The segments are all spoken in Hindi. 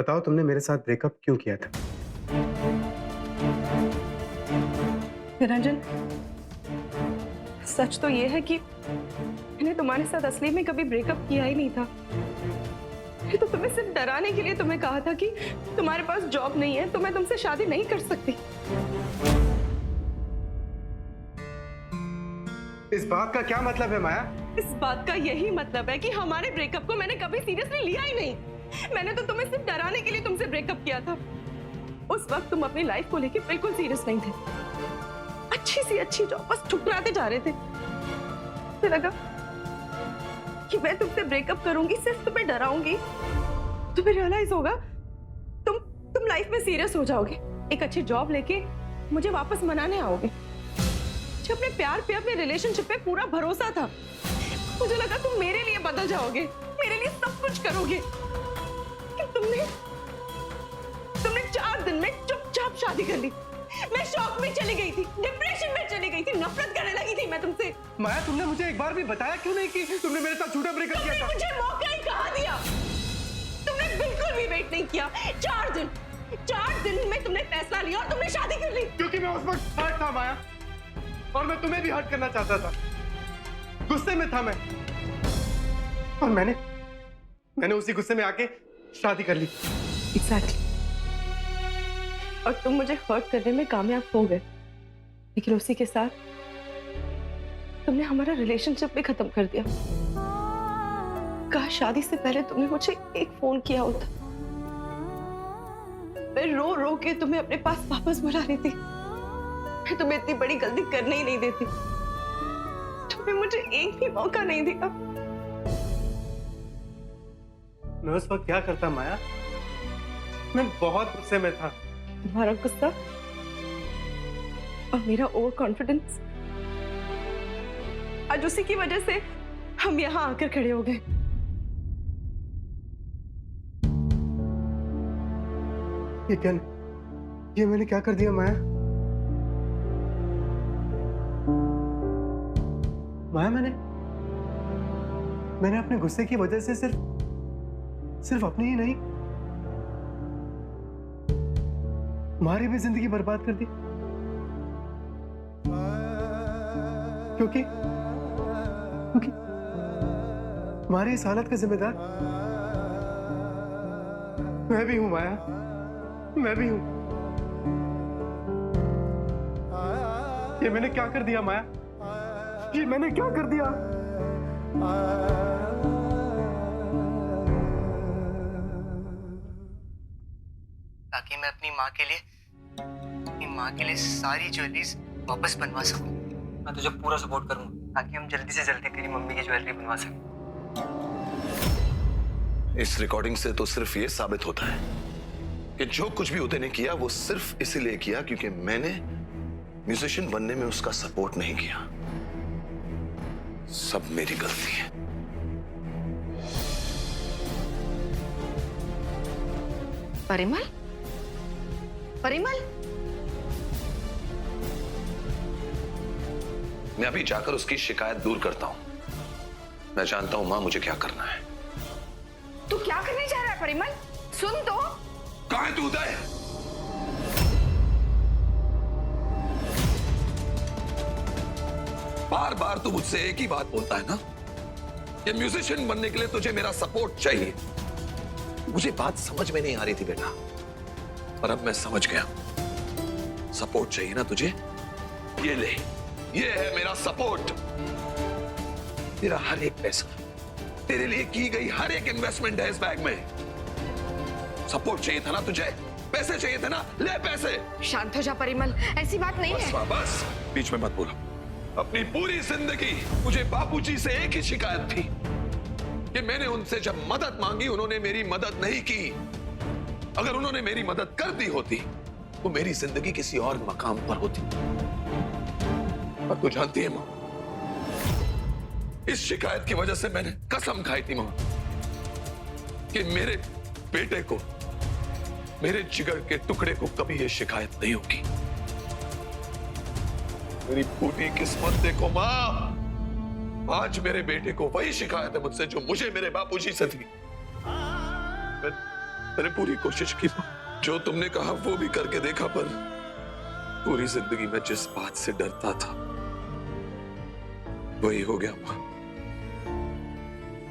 बताओ तुमने मेरे साथ ब्रेकअप क्यों किया था? निरंजन, सच तो ये है कि मैंने तुम्हारे साथ असली में कभी ब्रेकअप किया ही नहीं था। मैं तो तुम्हें सिर्फ डराने के लिए तुम्हें कहा था कि तुम्हारे पास जॉब नहीं है तो मैं तुमसे शादी नहीं कर सकती। इस बात का क्या मतलब है माया? इस बात का यही मतलब है कि हमारे ब्रेकअप को मैंने कभी सीरियसली लिया ही नहीं। मैंने तो तुम्हें सिर्फ डराने के लिए तुमसे ब्रेकअप किया था। उस वक्त तुम अपनी लाइफ को लेकर बिल्कुल सीरियस नहीं थे। अच्छी सी अच्छी जॉब बस ठुकराते जा रहे थे। मुझे लगा कि मैं तुमसे ब्रेकअप करूंगी, सिर्फ तुम्हें डराऊंगी, तुम्हें रियलाइज होगा, तुम लाइफ में सीरियस हो जाओगे, एक अच्छी जॉब लेके मुझे वापस मनाने आओगे। मुझे अपने प्यार पे, अपने रिलेशनशिप पे पूरा भरोसा था। मुझे लगा तुम मेरे लिए बदल जाओगे, मेरे लिए सब कुछ करोगे। कि तुमने 4 दिन में चुपचाप शादी कर ली। मैं शॉक में चली गई थी, डिप्रेशन में चली गई थी, नफरत करने लगी थी मैं तुमसे। माया, तुमने मुझे एक बार भी बताया क्यों नहीं कि तुमने मेरे साथ झूठा ब्रेकअप किया था? मुझे मौका ही कहाँ दिया? तुमने बिल्कुल भी वेट नहीं किया। 4 दिन में तुमने फैसला लिया और तुमने शादी कर ली। क्योंकि मैं उस वक्त हर्ट था माया, और मैं तुम्हें भी हर्ट करना चाहता था। गुस्से में था मैं, और मैंने उसी गुस्से में आके शादी कर ली। Exactly. और तुम मुझे हर्ट करने में कामयाब हो गए, लेकिन उसी के साथ तुमने हमारा रिलेशनशिप भी खत्म कर दिया। काश शादी से पहले तुमने मुझे एक फोन किया होता। मैं रो रो के तुम्हें अपने पास वापस बुला रही थी। मैं तुम्हें इतनी बड़ी गलती करने ही नहीं देती। तुमने मुझे एक भी मौका नहीं दिया। मैं उस वक्त क्या करता माया? मैं बहुत गुस्से में था। तुम्हारा गुस्सा और मेरा ओवर कॉन्फिडेंस, आज उसी की वजह से हम यहाँ आकर खड़े हो गए। ये मैंने क्या कर दिया माया? माया, मैंने अपने गुस्से की वजह से सिर्फ अपनी ही नहीं, तुम्हारी भी जिंदगी बर्बाद कर दी। क्योंकि तुम्हारी इस हालत का जिम्मेदार मैं भी हूं माया, मैं भी हूं। ये मैंने क्या कर दिया माया? ये मैंने क्या कर दिया? ताकि मैं अपनी माँ के लिए सारी ज्वेलरीज वापस बनवा सकूं। मैं तुझे पूरा सपोर्ट करूंगा ताकि हम जल्दी से जल्दी तेरी मम्मी की ज्वेलरी बनवा सकें। इस रिकॉर्डिंग से तो सिर्फ ये साबित होता है कि जो कुछ भी उदय ने किया वो सिर्फ इसीलिए किया क्योंकि मैंने म्यूजिशियन बनने में उसका सपोर्ट नहीं किया। सब मेरी गलती है। परिमल, मैं अभी जाकर उसकी शिकायत दूर करता हूं। मैं जानता हूं मां मुझे क्या करना है। तू क्या करने जा रहा है परिमल? सुन तो। कहां है तू उदय? बार बार तू मुझसे एक ही बात बोलता है ना कि म्यूजिशियन बनने के लिए तुझे मेरा सपोर्ट चाहिए। मुझे बात समझ में नहीं आ रही थी बेटा, पर अब मैं समझ गया। सपोर्ट चाहिए ना तुझे? ये ले, ये है मेरा सपोर्ट। तेरा हर एक पैसा, तेरे लिए की गई हर एक इन्वेस्टमेंट है इस बैग में। सपोर्ट चाहिए था ना तुझे? पैसे चाहिए थे ना? ले पैसे। शांत हो जा परिमल, ऐसी बात नहीं है। बस बीच में मत बोलो। अपनी पूरी जिंदगी मुझे बापूजी से एक ही शिकायत थी कि मैंने उनसे जब मदद मांगी उन्होंने मेरी मदद नहीं की। अगर उन्होंने मेरी मदद कर दी होती तो मेरी जिंदगी किसी और मकाम पर होती। और तू जानती है मां, इस शिकायत की वजह से मैंने कसम खाई थी मां कि मेरे बेटे को, मेरे जिगर के टुकड़े को कभी यह शिकायत नहीं होगी। मेरी पूरी किस्मत देखो मां, आज मेरे बेटे को वही शिकायत है मुझसे जो मुझे मेरे बापूजी से थी। मैंने पूरी कोशिश की माँ, जो तुमने कहा वो भी करके देखा, पर पूरी जिंदगी में जिस बात से डरता था वही हो गया माँ।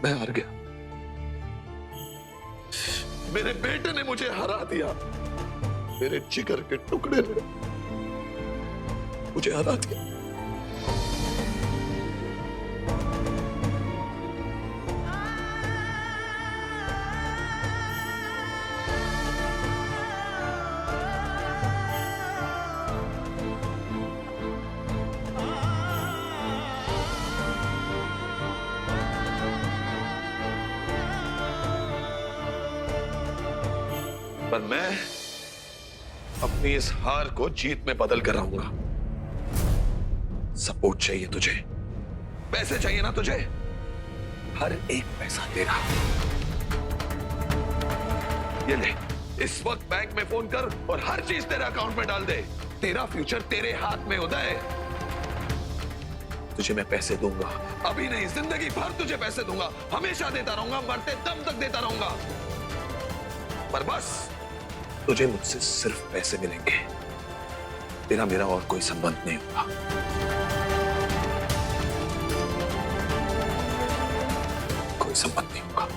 मैं हार गया। मेरे बेटे ने मुझे हरा दिया। मेरे जिगर के टुकड़े ने मुझे हरा दिया। पर मैं अपनी इस हार को जीत में बदल कर आऊंगा। सपोर्ट चाहिए तुझे, पैसे चाहिए ना तुझे, हर एक पैसा तेरा। ये ले, इस वक्त बैंक में फोन कर और हर चीज तेरे अकाउंट में डाल दे। तेरा फ्यूचर तेरे हाथ में उदय। तुझे मैं पैसे दूंगा, अभी नहीं जिंदगी भर तुझे पैसे दूंगा, हमेशा देता रहूंगा, मरते दम तक देता रहूंगा। पर बस तुझे मुझसे सिर्फ पैसे मिलेंगे, तेरा मेरा और कोई संबंध नहीं होगा। कोई संबंध नहीं होगा।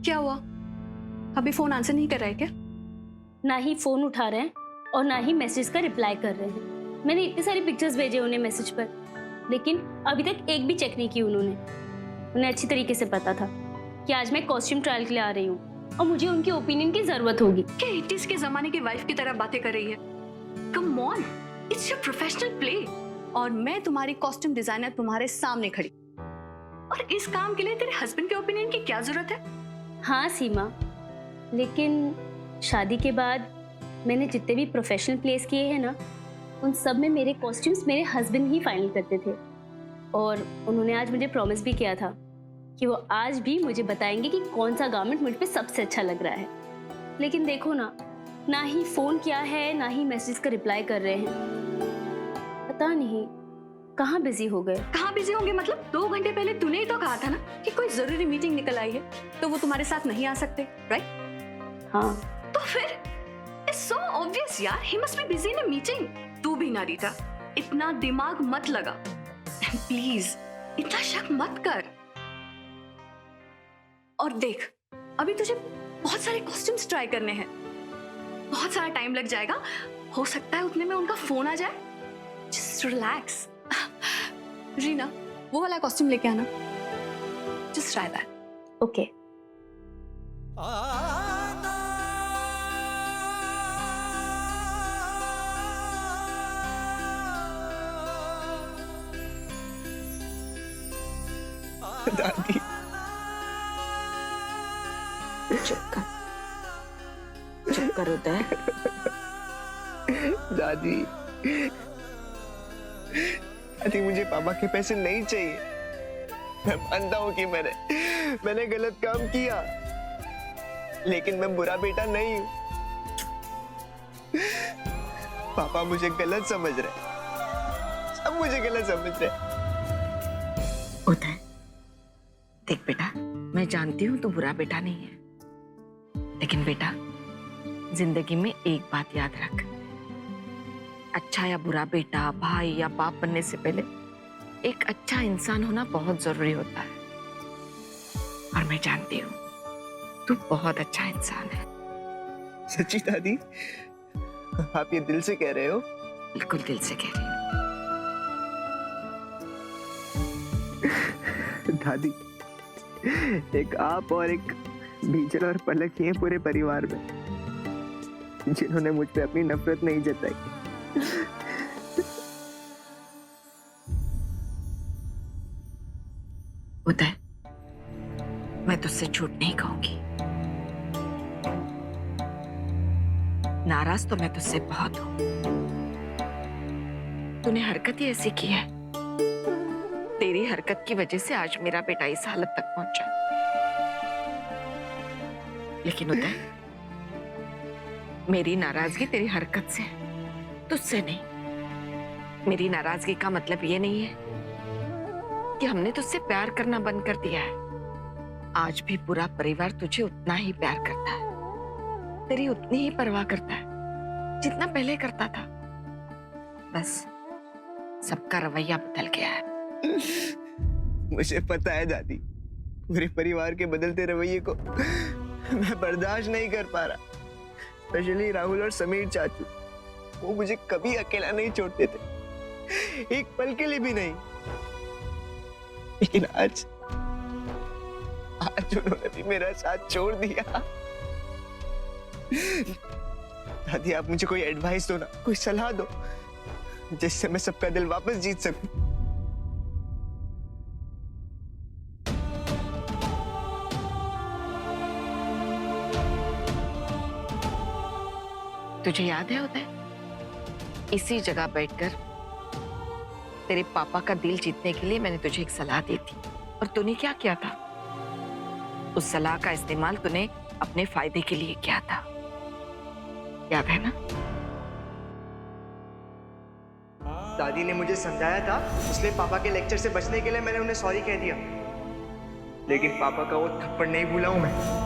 क्या हुआ? अभी फोन आंसर नहीं कर रहा है क्या? ना ही फोन उठा रहे हैं और ना ही मैसेज का रिप्लाई कर रहे हैं। मैंने इतनी सारी पिक्चर्स भेजे उन्हें मैसेज पर, लेकिन अभी तक एक भी चेक नहीं की उन्होंने। उन्हें अच्छी तरीके से पता था कि आज मैं कॉस्ट्यूम ट्रायल के लिए आ रही हूँ और मुझे उनके ओपिनियन की जरूरत होगी। क्या 80s के जमाने की वाइफ की तरह बातें कर रही है? Come on, it's your professional play और मैं तुम्हारी कॉस्ट्यूम डिजाइनर तुम्हारे सामने खड़ी, और इस काम के लिए तेरे हस्बैंड के ओपिनियन की क्या जरूरत है? हाँ सीमा, लेकिन शादी के बाद मैंने जितने भी प्रोफेशनल प्लेस किए हैं ना, उन सब में मेरे कॉस्ट्यूम्स मेरे हस्बैंड ही फाइनल करते थे। और उन्होंने आज मुझे प्रॉमिस भी किया था कि वो आज भी मुझे बताएंगे कि कौन सा गारमेंट मुझ पे सबसे अच्छा लग रहा है। लेकिन देखो ना ही फ़ोन किया है, ना ही मैसेज का रिप्लाई कर रहे हैं। पता नहीं कहाँ बिजी हो गए। कहाँ बिजी होंगे मतलब? 2 घंटे पहले तूने ही तो कहा था ना कि कोई जरूरी मीटिंग निकल आई है, तो वो तुम्हारे साथ नहीं आ सकते, राइट? हाँ तो फिर इट्स सो ऑब्वियस यार, he must be busy in a meeting. तू भी ना रीता, इतना दिमाग मत लगा प्लीज, इतना शक मत कर। और देख, अभी तुझे बहुत सारे कॉस्ट्यूम्स ट्राई करने हैं, बहुत सारा टाइम लग जाएगा, हो सकता है उतने में उनका फोन आ जाए। Just relax. रीना, वो वाला कॉस्ट्यूम लेके आना, जस्ट ट्राई दैट। ओके। दादी, चुप कर उदय। दादी, दादी मुझे पापा के पैसे नहीं चाहिए। मैं मानता हूँ कि मैंने गलत काम किया, लेकिन मैं बुरा बेटा नहीं हूँ। पापा मुझे गलत समझ रहे, सब मुझे गलत समझ रहे। उदय, देख बेटा, मैं जानती हूँ तू बुरा बेटा नहीं है, लेकिन बेटा जिंदगी में एक बात याद रख, अच्छा या बुरा बेटा, भाई या बाप बनने से पहले एक अच्छा इंसान होना बहुत जरूरी होता है। और मैं जानती हूँ तू बहुत अच्छा इंसान है। सच्ची दादी, आप ये दिल से कह रहे हो? बिल्कुल दिल से कह रही हूँ। दादी, एक आप और एक बीजल और पलक ही हैं पूरे परिवार में जिन्होंने मुझ पे अपनी नफरत नहीं जताई। उदय, मैं तुझसे झूठ नहीं कहूंगी। नाराज तो मैं तुझसे बहुत हूं। तूने हरकत ही ऐसी की है। तेरी हरकत की वजह से आज मेरा बेटा इस हालत तक पहुंचा। लेकिन उदय, मेरी नाराजगी तेरी हरकत से है, तुझसे नहीं। मेरी नाराजगी का मतलब ये नहीं है कि हमने तुझसे प्यार करना बंद कर दिया है। आज भी पूरा परिवार तुझे उतना ही प्यार करता है, तेरी उतनी ही परवाह करता है जितना पहले करता था। बस सबका रवैया बदल गया है। मुझे पता है दादी, पूरे परिवार के बदलते रवैये को मैं बर्दाश्त नहीं कर पा रहा। स्पेशली राहुल और समीर चाचू, वो मुझे कभी अकेला नहीं छोड़ते थे, एक पल के लिए भी नहीं। लेकिन आज उन्होंने भी मेरा साथ छोड़ दिया। दादी, आप मुझे कोई एडवाइस दो ना, कोई सलाह दो जिससे मैं सबका दिल वापस जीत सकूं। तुझे याद है उदय, इसी जगह बैठकर तेरे पापा का दिल जीतने के लिए मैंने तुझे एक सलाह दी थी, और तूने क्या किया था? उस सलाह का इस्तेमाल तूने अपने फायदे के लिए किया था, याद है ना? दादी ने मुझे समझाया था, इसलिए पापा के लेक्चर से बचने के लिए मैंने उन्हें सॉरी कह दिया। लेकिन पापा का वो थप्पड़ नहीं भूला हूं मैं।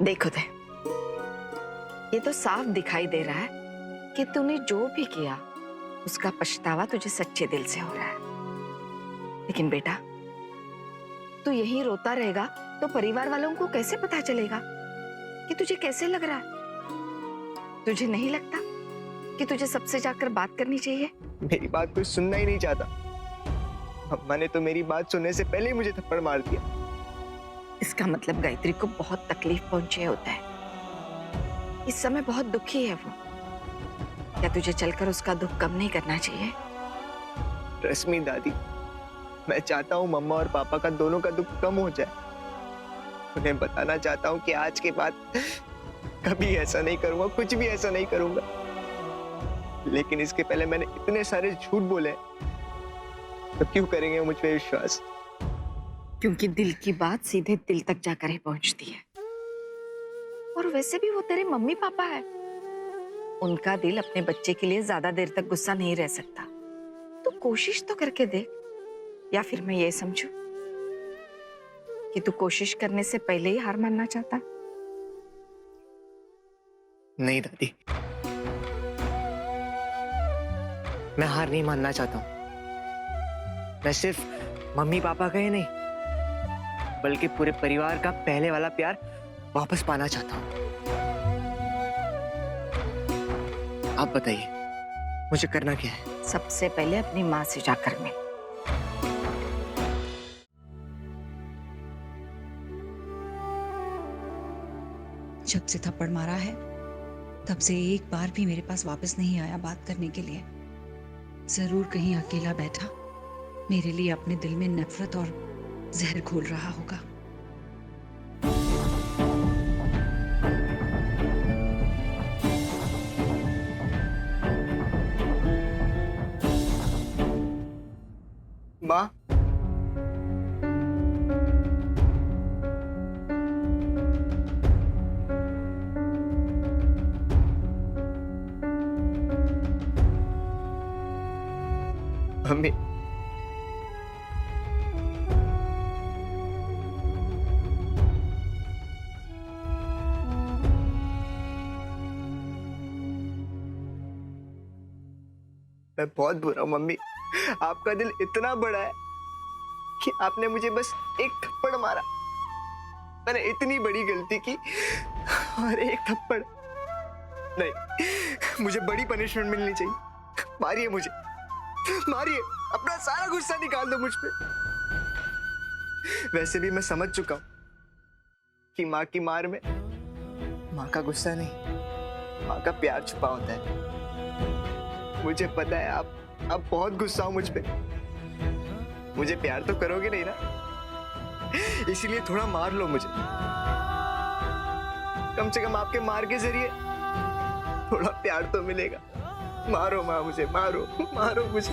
देखो दे, ये तो साफ दिखाई दे रहा है कि तूने जो भी किया उसका पछतावा तुझे सच्चे दिल से हो रहा है। लेकिन बेटा, तू यहीं रोता रहेगा तो परिवार वालों को कैसे पता चलेगा कि तुझे कैसे लग रहा है? तुझे नहीं लगता कि तुझे सबसे जाकर बात करनी चाहिए? मेरी बात कोई सुनना ही नहीं चाहता। अम्मा ने तो मेरी बात सुनने से पहले ही मुझे थप्पड़ मार दिया। इसका मतलब गायत्री को बहुत तकलीफ पहुंची होता है। इस समय बहुत दुखी है वो। क्या तुझे चलकर उसका दुख कम नहीं करना चाहिए? रश्मि दादी, मैं चाहता हूँ मम्मा और पापा का दोनों का दुख कम हो जाए। उन्हें बताना चाहता हूँ कि आज के बाद कभी ऐसा नहीं करूंगा, कुछ भी ऐसा नहीं करूंगा। लेकिन इसके पहले मैंने इतने सारे झूठ बोले, तो क्यों करेंगे मुझ पे विश्वास? क्योंकि दिल की बात सीधे दिल तक जाकर ही पहुंचती है। और वैसे भी वो तेरे मम्मी पापा है, उनका दिल अपने बच्चे के लिए ज्यादा देर तक गुस्सा नहीं रह सकता। तो कोशिश तो करके देख। या फिर मैं ये समझूं कि तू कोशिश करने से पहले ही हार मानना चाहता? नहीं दादी, मैं हार नहीं मानना चाहता हूँ। मैं सिर्फ मम्मी पापा का ही नहीं, बल्कि पूरे परिवार का पहले वाला प्यार वापस पाना चाहता हूँ। आप बताइए, मुझे करना क्या है? सबसे पहले अपनी माँ से जाकर मिल। जब से थप्पड़ मारा है तब से एक बार भी मेरे पास वापस नहीं आया बात करने के लिए। जरूर कहीं अकेला बैठा मेरे लिए अपने दिल में नफरत और जहर घोल रहा होगा। माँ, मम्मी। मैं बहुत बुरा हूं मम्मी। आपका दिल इतना बड़ा है कि आपने मुझे बस एक थप्पड़ मारा। मैंने इतनी बड़ी गलती की और एक थप्पड़। नहीं, मुझे बड़ी पनिशमेंट मिलनी चाहिए। मारिए मुझे, मारिए, अपना सारा गुस्सा निकाल दो मुझ पे। वैसे भी मैं समझ चुका हूं कि माँ की मार में माँ का गुस्सा नहीं, माँ का प्यार छुपा होता है। मुझे पता है आप बहुत गुस्सा हो मुझ पे। मुझे प्यार तो करोगे नहीं ना, इसीलिए थोड़ा मार लो मुझे। कम से कम आपके मार के जरिए थोड़ा प्यार तो मिलेगा। मारो माँ मुझे, मारो, मारो मुझे।